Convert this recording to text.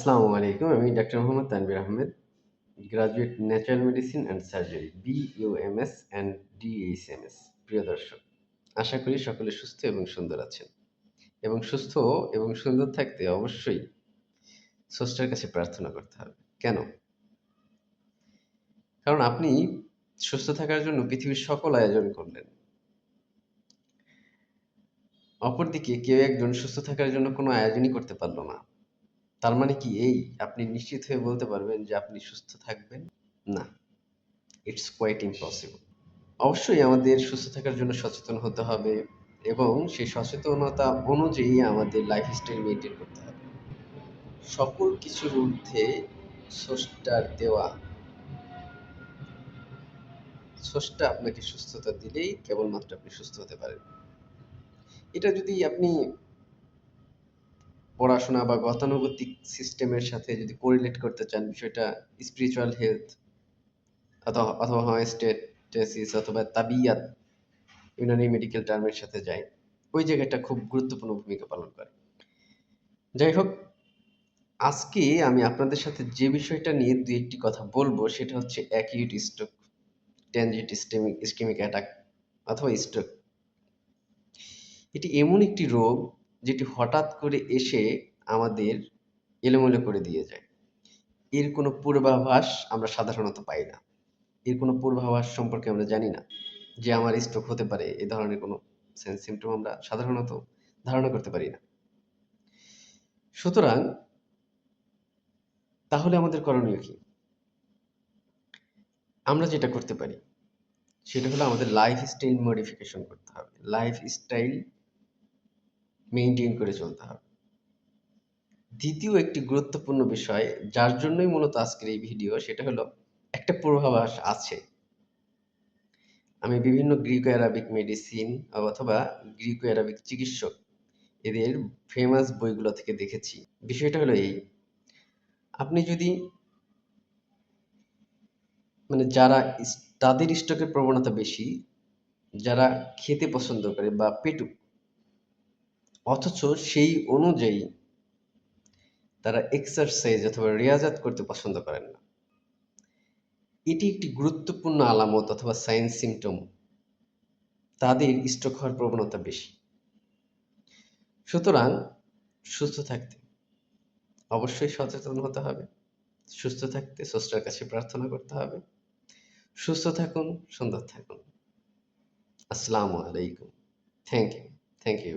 আসসালামু আলাইকুম। আমি doctor Mohammad Tanvir Ahmed, graduate natural medicine and surgery BUMS and DHMS। প্রিয় দর্শক, আশা করি সকলে সুস্থ এবং সুন্দর আছেন এবং সুস্থ এবং সুন্দর থাকতে অবশ্যই স্রষ্টার কাছে প্রার্থনা করতে হবে। কেন? কারণ আপনি সুস্থ থাকার জন্য পৃথিবীর সকল আয়োজন করলেন। অপরদিকে কেউ একজন সুস্থ থাকার জন্য কোনো আয়োজনই করতে পারল না। তার মানে কি এই আপনি নিশ্চিত হয়ে বলতে পারবেন যে আপনি সুস্থ থাকবেন? না, ইটস কোয়াইট ইম্পসিবল। অবশ্যই আমাদের সুস্থ থাকার জন্য সচেতন হতে হবে এবং সেই সচেতনতা অনুযায়ী আমাদের লাইফস্টাইল মেনটেন করতে হবে। সকল কিছুর ঊর্ধ্বে স্রষ্টার দেওয়া, স্রষ্টা আপনাকে সুস্থতা দিলেই কেবলমাত্র আপনি সুস্থ হতে পারেন। এটা যদি আপনি পড়াশোনা বা গতানুগতিক সিস্টেমের সাথে যদি কোরিলেট করতে চান, বিষয়টা স্পিরিচুয়াল হেলথ অথবা হোমিওস্টেসিস অথবা তাবিয়াত, ইউনানি মেডিকেল টার্মের সাথে যায়, ওই জায়গাটা খুব গুরুত্বপূর্ণ ভূমিকা পালন করে। যাই হোক, আজকে আমি আপনাদের সাথে যে বিষয়টা নিয়ে দু একটি কথা বলবো সেটা হচ্ছে acute stroke, transient ischemic attack অথবা স্ট্রোক। এটি এমন একটি রোগ যেটি হঠাৎ করে এসে আমাদের এলোমেলো করে দিয়ে যায়। এর কোনো পূর্বাভাস আমরা সাধারণত পাই না। এর কোনো পূর্বাভাস সম্পর্কে আমরা জানি না যে আমার স্ট্রোক হতে পারে। এ ধরনের কোনো সিমটম আমরা সাধারণত ধারণা করতে পারি না। সুতরাং তাহলে আমাদের করণীয় কি? আমরা যেটা করতে পারি সেটা হলো আমাদের লাইফস্টাইল মডিফিকেশন করতে হবে। লাইফস্টাইল মেইনটেইন করে চলতে হবে। দ্বিতীয় একটি গুরুত্বপূর্ণ বিষয়, যার জন্যই মূলত আজকের এই ভিডিও, সেটা হলো একটা পূর্বাভাস আছে। আমি বিভিন্ন গ্রিকো অ্যারাবিক মেডিসিন অথবা গ্রিকো অ্যারাবিক চিকিৎসক এদের ফেমাস বইগুলো থেকে দেখেছি। বিষয়টা হলো এই, আপনি যদি যারা তাদের স্ট্রোকের প্রবণতা বেশি, যারা খেতে পছন্দ করে বা পেটুক, অথচ সেই অনুযায়ী তারা এক্সারসাইজ অথবা রিয়াজাত করতে পছন্দ করেন না, এটি একটি গুরুত্বপূর্ণ আলামত অথবা সাইন সিমটম। তাদের স্ট্রোক হওয়ার প্রবণতা বেশি। সুতরাং সুস্থ থাকতে অবশ্যই সচেতন হতে হবে। সুস্থ থাকতে স্রষ্টার কাছে প্রার্থনা করতে হবে। সুস্থ থাকুন, সুন্দর থাকুন। আসসালামু আলাইকুম। Thank you. Thank you.